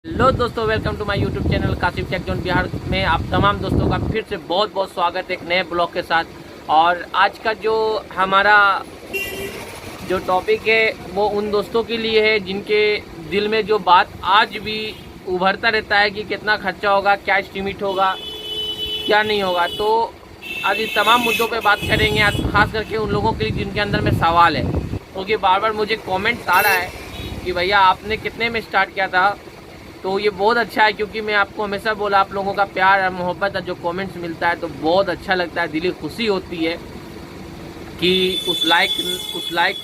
Hello दोस्तों, welcome to my YouTube channel Kashif tech zone Bihar में आप तमाम दोस्तों का फिर से बहुत बहुत स्वागत है एक नए ब्लॉग के साथ। और आज का जो हमारा जो टॉपिक है वो उन दोस्तों के लिए है जिनके दिल में जो बात आज भी उभरता रहता है कि कितना खर्चा होगा, क्या एस्टिमेट होगा, क्या नहीं होगा। तो आज इस तमाम मुद्दों पे बात करेंगे, आज खास करके उन लोगों के लिए जिनके अंदर में सवाल है, क्योंकि बार बार मुझे कमेंट्स आ रहा है कि भैया आपने कितने में स्टार्ट किया था। तो ये बहुत अच्छा है, क्योंकि मैं आपको हमेशा बोला, आप लोगों का प्यार और मोहब्बत और जो कमेंट्स मिलता है तो बहुत अच्छा लगता है, दिली खुशी होती है कि उस लायक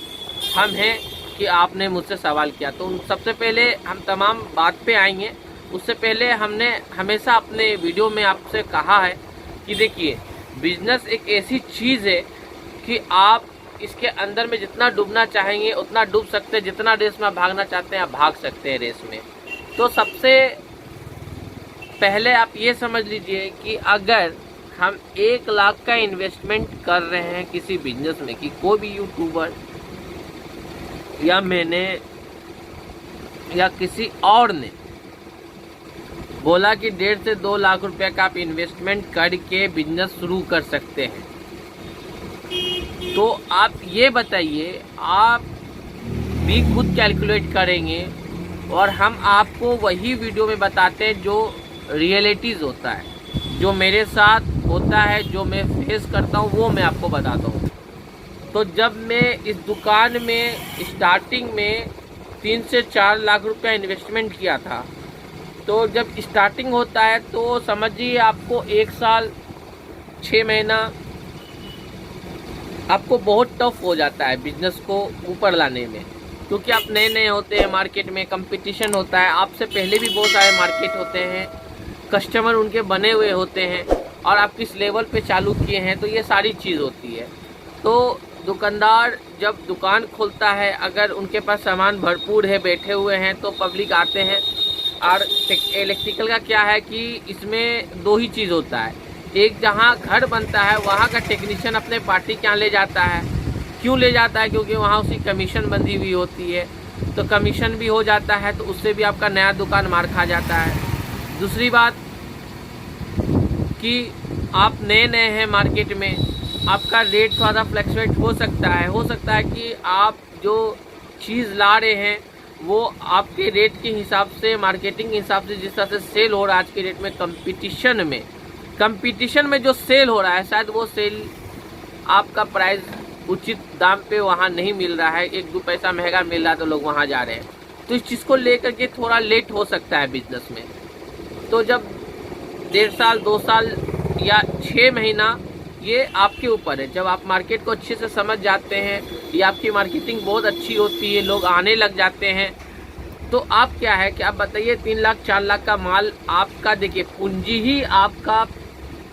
हम हैं कि आपने मुझसे सवाल किया। तो सबसे पहले हम तमाम बात पे आएंगे, उससे पहले हमने हमेशा अपने वीडियो में आपसे कहा है कि देखिए, बिजनेस एक ऐसी चीज़ है कि आप इसके अंदर में जितना डूबना चाहेंगे उतना डूब सकते हैं, जितना रेस में भागना चाहते हैं आप भाग सकते हैं रेस में। तो सबसे पहले आप ये समझ लीजिए कि अगर हम 1 लाख का इन्वेस्टमेंट कर रहे हैं किसी बिजनेस में, कि कोई भी यूट्यूबर या मैंने या किसी और ने बोला कि 1.5 से 2 लाख रुपए का आप इन्वेस्टमेंट करके बिजनेस शुरू कर सकते हैं, तो आप ये बताइए, आप भी खुद कैलकुलेट करेंगे और हम आपको वही वीडियो में बताते हैं जो रियलिटीज़ होता है, जो मेरे साथ होता है, जो मैं फेस करता हूँ वो मैं आपको बताता हूँ। तो जब मैं इस दुकान में स्टार्टिंग में 3 से 4 लाख रुपया इन्वेस्टमेंट किया था, तो जब स्टार्टिंग होता है तो समझिए आपको 1 साल 6 महीना आपको बहुत टफ हो जाता है बिजनेस को ऊपर लाने में, क्योंकि आप नए नए होते हैं, मार्केट में कंपटीशन होता है, आपसे पहले भी बहुत सारे मार्केट होते हैं, कस्टमर उनके बने हुए होते हैं और आप किस लेवल पे चालू किए हैं, तो ये सारी चीज़ होती है। तो दुकानदार जब दुकान खोलता है, अगर उनके पास सामान भरपूर है, बैठे हुए हैं, तो पब्लिक आते हैं। और इलेक्ट्रिकल का क्या है कि इसमें 2 ही चीज़ होता है, एक जहाँ घर बनता है वहाँ का टेक्नीशियन अपने पार्टी के यहाँ ले जाता है। क्यों ले जाता है? क्योंकि वहाँ उसकी कमीशन बंधी हुई होती है, तो कमीशन भी हो जाता है, तो उससे भी आपका नया दुकान मार खा जाता है। दूसरी बात कि आप नए नए हैं मार्केट में, आपका रेट थोड़ा सा फ्लक्चुएट हो सकता है कि आप जो चीज़ ला रहे हैं वो आपके रेट के हिसाब से, मार्केटिंग के हिसाब से, जिस तरह से सेल हो रहा है आज के रेट में, कंपटीशन में जो सेल हो रहा है, शायद वो सेल आपका प्राइस उचित दाम पे वहाँ नहीं मिल रहा है, 1-2 पैसा महंगा मिल रहा है, तो लोग वहाँ जा रहे हैं। तो इस चीज़ को लेकर के थोड़ा लेट हो सकता है बिजनेस में। तो जब 1.5 साल 2 साल या 6 महीना, ये आपके ऊपर है। जब आप मार्केट को अच्छे से समझ जाते हैं या आपकी मार्केटिंग बहुत अच्छी होती है, लोग आने लग जाते हैं, तो आप क्या है कि आप बताइए 3 लाख 4 लाख का माल आपका, देखिए पूंजी ही आपका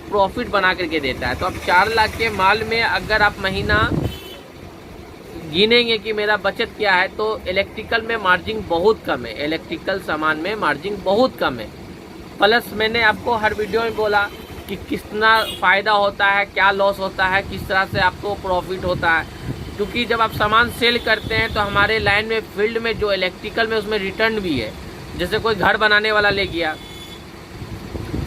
प्रॉफिट बना करके देता है। तो आप 4 लाख के माल में अगर आप महीना गिनेंगे कि मेरा बचत क्या है, तो इलेक्ट्रिकल में मार्जिन बहुत कम है, इलेक्ट्रिकल सामान में मार्जिन बहुत कम है। प्लस मैंने आपको हर वीडियो में बोला कि कितना फ़ायदा होता है, क्या लॉस होता है, किस तरह से आपको प्रॉफिट होता है। क्योंकि जब आप सामान सेल करते हैं तो हमारे लाइन में, फील्ड में जो इलेक्ट्रिकल में, उसमें रिटर्न भी है। जैसे कोई घर बनाने वाला ले गया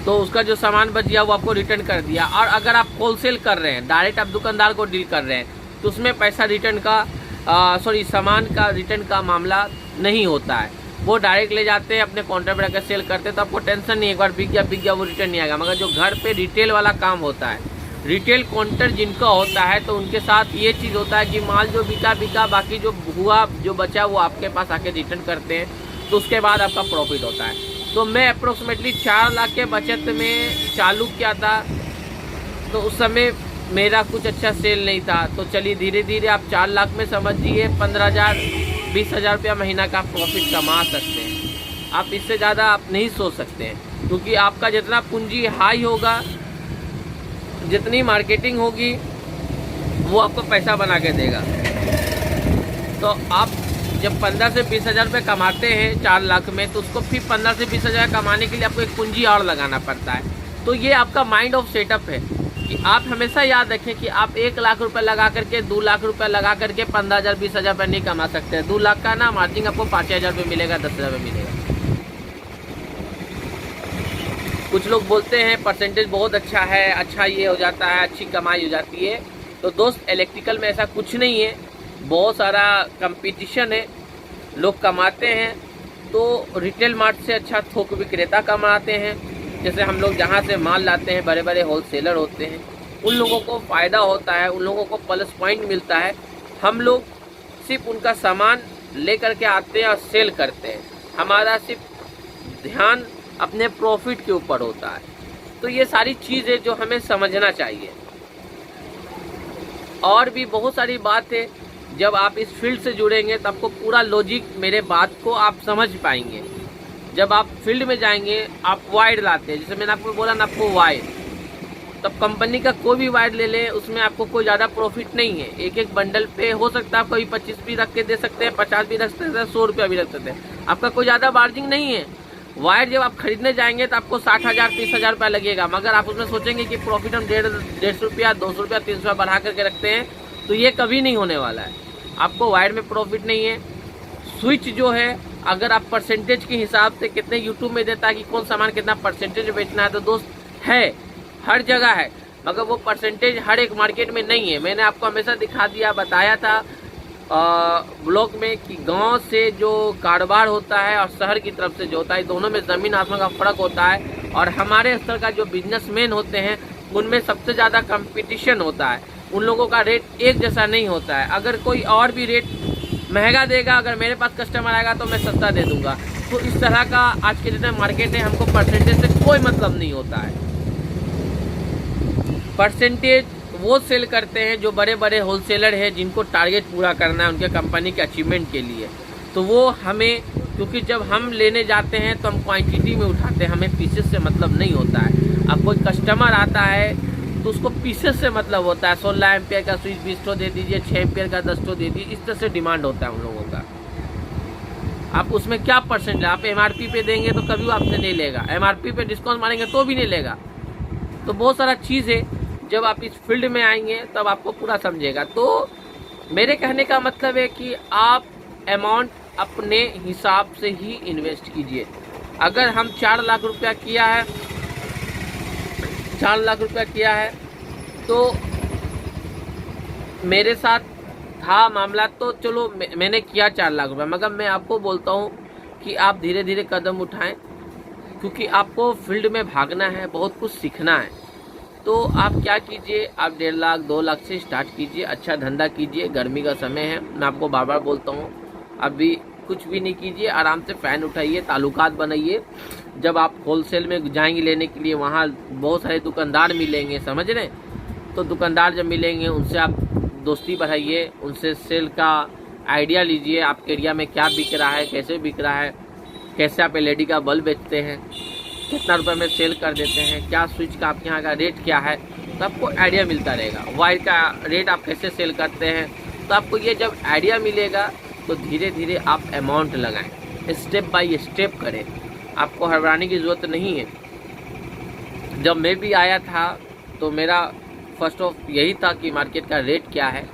तो उसका जो सामान बच गया वो आपको रिटर्न कर दिया। और अगर आप होलसेल कर रहे हैं, डायरेक्ट आप दुकानदार को डील कर रहे हैं, तो उसमें पैसा रिटर्न का सामान का रिटर्न का मामला नहीं होता है। वो डायरेक्ट ले जाते हैं, अपने काउंटर पर रखकर सेल करते हैं, तो आपको टेंशन नहीं, एक बार बिक गया वो रिटर्न नहीं आएगा। मगर जो घर पे रिटेल वाला काम होता है, रिटेल काउंटर जिनका होता है, तो उनके साथ ये चीज़ होता है कि माल जो बिका, बाकी जो हुआ, जो बचा, वो आपके पास आके रिटर्न करते हैं, तो उसके बाद आपका प्रॉफिट होता है। तो मैं अप्रोक्सीमेटली 4 लाख के बचत में चालू किया था, तो उस समय मेरा कुछ अच्छा सेल नहीं था। तो चलिए धीरे धीरे आप 4 लाख में समझिए 15,000 20,000 रुपया महीना का प्रॉफिट कमा सकते हैं। आप इससे ज़्यादा आप नहीं सोच सकते हैं, क्योंकि आपका जितना पूंजी हाई होगा, जितनी मार्केटिंग होगी, वो आपको पैसा बना के देगा। तो आप जब 15 से 20,000 रुपये कमाते हैं 4 लाख में, तो उसको फिर 15 से 20,000 कमाने के लिए आपको एक पूंजी और लगाना पड़ता है। तो ये आपका माइंड ऑफ सेटअप है कि आप हमेशा याद रखें कि आप 1 लाख रुपए लगा करके, 2 लाख रुपए लगा करके 15,000 20,000 रुपये नहीं कमा सकते हैं। 2 लाख का ना मार्जिन आपको 5,000 रुपये मिलेगा, 10,000 रुपये मिलेगा। कुछ लोग बोलते हैं परसेंटेज बहुत अच्छा है, अच्छा ये हो जाता है, अच्छी कमाई हो जाती है। तो दोस्त इलेक्ट्रिकल में ऐसा कुछ नहीं है, बहुत सारा कंपटीशन है, लोग कमाते हैं। तो रिटेल मार्ट से अच्छा थोक विक्रेता कमाते हैं। जैसे हम लोग जहाँ से माल लाते हैं, बड़े बड़े होलसेलर होते हैं, उन लोगों को फ़ायदा होता है, उन लोगों को प्लस पॉइंट मिलता है। हम लोग सिर्फ उनका सामान लेकर के आते हैं और सेल करते हैं। हमारा सिर्फ ध्यान अपने प्रॉफिट के ऊपर होता है। तो ये सारी चीज़ें जो हमें समझना चाहिए। और भी बहुत सारी बात है, जब आप इस फील्ड से जुड़ेंगे तो आपको पूरा लॉजिक मेरे बात को आप समझ पाएंगे। जब आप फील्ड में जाएंगे, आप वायर लाते हैं, जैसे मैंने आपको बोला ना, आपको वायर, तब कंपनी का कोई भी वायर ले लें, उसमें आपको कोई ज़्यादा प्रॉफिट नहीं है। एक एक बंडल पे हो सकता है कोई 25 भी रख के दे सकते हैं, 50 भी रख सकते हैं, 100 रुपया भी रख सकते हैं, आपका कोई ज़्यादा मार्जिन नहीं है। वायर जब आप खरीदने जाएंगे तो आपको 60,000 30,000 रुपया लगेगा, मगर आप उसमें सोचेंगे कि प्रॉफिट हम 150 रुपया 200 रुपया 300 रुपया बढ़ा करके रखते हैं, तो ये कभी नहीं होने वाला है। आपको वायर में प्रॉफिट नहीं है। स्विच जो है, अगर आप परसेंटेज के हिसाब से कितने यूट्यूब में देता है कि कौन सामान कितना परसेंटेज बेचना है, तो दोस्त है, हर जगह है, मगर वो परसेंटेज हर एक मार्केट में नहीं है। मैंने आपको हमेशा दिखा दिया, बताया था ब्लॉग में कि गांव से जो कारोबार होता है और शहर की तरफ से जो होता है, दोनों में ज़मीन आसमान का फ़र्क होता है। और हमारे स्तर का जो बिजनेसमैन होते हैं, उनमें सबसे ज़्यादा कंपटीशन होता है। उन लोगों का रेट एक जैसा नहीं होता है। अगर कोई और भी रेट महंगा देगा, अगर मेरे पास कस्टमर आएगा तो मैं सस्ता दे दूंगा। तो इस तरह का आज के डेट में मार्केट है। हमको परसेंटेज से कोई मतलब नहीं होता है। परसेंटेज वो सेल करते हैं जो बड़े बड़े होलसेलर हैं, जिनको टारगेट पूरा करना है उनके कंपनी के अचीवमेंट के लिए। तो वो हमें, क्योंकि जब हम लेने जाते हैं तो हम क्वांटिटी में उठाते हैं, हमें पीसेस से मतलब नहीं होता है। अब कोई कस्टमर आता है तो उसको पीसेस से मतलब होता है। 16 एम्पियर का स्विच 20 ठो दे दीजिए, 6 एम्पियर का 10 ठो दे दीजिए, इस तरह से डिमांड होता है उन लोगों का। आप उसमें क्या परसेंट है, आप MRP पे देंगे तो कभी वो आपसे नहीं लेगा, MRP पे डिस्काउंट मारेंगे तो भी नहीं लेगा। तो बहुत सारा चीज़ है, जब आप इस फील्ड में आएंगे तब आपको पूरा समझेगा। तो मेरे कहने का मतलब है कि आप अमाउंट अपने हिसाब से ही इन्वेस्ट कीजिए। अगर हम 4 लाख रुपया किया है, 4 लाख रुपया किया है, तो मेरे साथ था मामला, तो चलो मैंने किया 4 लाख रुपया, मगर मैं आपको बोलता हूँ कि आप धीरे धीरे कदम उठाएं, क्योंकि आपको फील्ड में भागना है, बहुत कुछ सीखना है। तो आप क्या कीजिए, आप 1.5 लाख 2 लाख से स्टार्ट कीजिए, अच्छा धंधा कीजिए। गर्मी का समय है, मैं आपको बार बार बोलता हूँ, अभी कुछ भी नहीं कीजिए, आराम से फ़ैन उठाइए, ताल्लुकात बनाइए। जब आप होलसेल में जाएंगे लेने के लिए, वहाँ बहुत सारे दुकानदार मिलेंगे, समझ रहे हैं? तो दुकानदार जब मिलेंगे, उनसे आप दोस्ती बढ़ाइए, उनसे सेल का आइडिया लीजिए, आपके एरिया में क्या बिक रहा है, कैसे बिक रहा है, कैसे आप LED का बल्ब बेचते हैं, कितना रुपए में सेल कर देते हैं, क्या स्विच का आपके यहाँ का रेट क्या है, तो आपको आइडिया मिलता रहेगा। वायर का रेट आप कैसे सेल करते हैं, तो आपको ये जब आइडिया मिलेगा तो धीरे धीरे आप अमाउंट लगाएं, स्टेप बाय स्टेप करें, आपको हड़बड़ाने की ज़रूरत नहीं है। जब मैं भी आया था तो मेरा फर्स्ट ऑफ यही था कि मार्केट का रेट क्या है,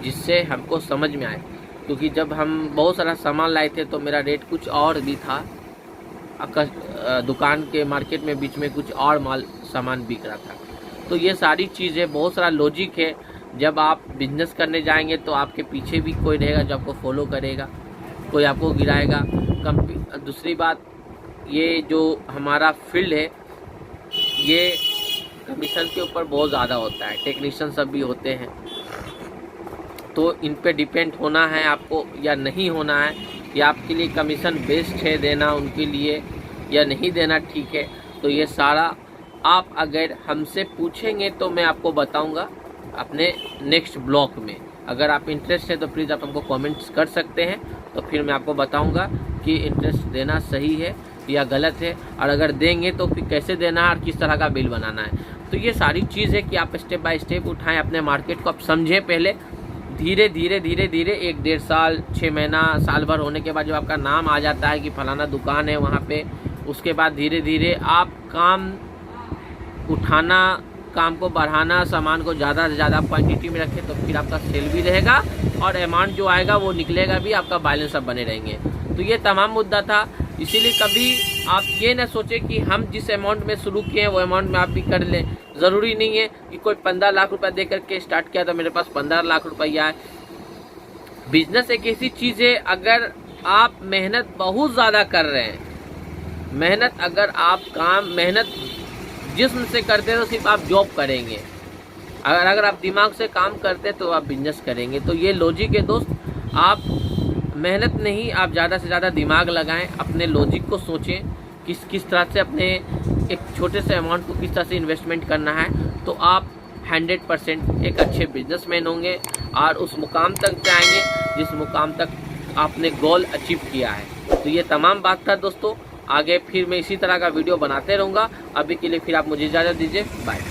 जिससे हमको समझ में आए। क्योंकि जब हम बहुत सारा सामान लाए थे तो मेरा रेट कुछ और भी था, दुकान के मार्केट में बीच में कुछ और माल सामान बिक रहा था। तो ये सारी चीज़ें, बहुत सारा लॉजिक है। जब आप बिजनेस करने जाएंगे तो आपके पीछे भी कोई रहेगा जो आपको फॉलो करेगा, कोई आपको गिराएगा। दूसरी बात, ये जो हमारा फील्ड है, ये कमीशन के ऊपर बहुत ज़्यादा होता है, टेक्नीशियन सब भी होते हैं, तो इन पे डिपेंड होना है आपको या नहीं होना है, या आपके लिए कमीशन बेस्ट है देना उनके लिए या नहीं देना ठीक है। तो ये सारा आप अगर हमसे पूछेंगे तो मैं आपको बताऊंगा अपने नेक्स्ट ब्लॉग में। अगर आप इंटरेस्ट है तो प्लीज़ आप हमको कमेंट्स कर सकते हैं, तो फिर मैं आपको बताऊंगा कि इंटरेस्ट देना सही है या गलत है, और अगर देंगे तो फिर कैसे देना है और किस तरह का बिल बनाना है। तो ये सारी चीज़ है कि आप स्टेप बाय स्टेप उठाएं, अपने मार्केट को आप समझें पहले। धीरे धीरे धीरे धीरे 1-1.5 साल 6 महीना साल भर होने के बाद जब आपका नाम आ जाता है कि फलाना दुकान है वहाँ पे, उसके बाद धीरे धीरे आप काम उठाना, काम को बढ़ाना, सामान को ज़्यादा से ज़्यादा क्वांटिटी में रखें, तो फिर आपका सेल भी रहेगा और अमाउंट जो आएगा वो निकलेगा भी, आपका बैलेंस सब बने रहेंगे। तो ये तमाम मुद्दा था। इसीलिए कभी आप ये ना सोचें कि हम जिस अमाउंट में शुरू किए हैं वो अमाउंट में आप भी कर लें। ज़रूरी नहीं है कि कोई 15 लाख रुपया दे करके स्टार्ट किया तो मेरे पास 15 लाख रुपया है। बिजनेस एक ऐसी चीज़ है, अगर आप मेहनत बहुत ज़्यादा कर रहे हैं, मेहनत अगर आप मेहनत जिस्म से करते हैं तो सिर्फ आप जॉब करेंगे, अगर आप दिमाग से काम करते हैं तो आप बिजनेस करेंगे। तो ये लॉजिक है दोस्त, आप मेहनत नहीं, आप ज़्यादा से ज़्यादा दिमाग लगाएं, अपने लॉजिक को सोचें किस तरह से अपने एक छोटे से अमाउंट को किस तरह से इन्वेस्टमेंट करना है, तो आप 100% एक अच्छे बिजनेसमैन होंगे और उस मुकाम तक जाएंगे जिस मुकाम तक आपने गोल अचीव किया है। तो ये तमाम बात था दोस्तों, आगे फिर मैं इसी तरह का वीडियो बनाते रहूँगा। अभी के लिए फिर आप मुझे इजाज़त दीजिए, बाय।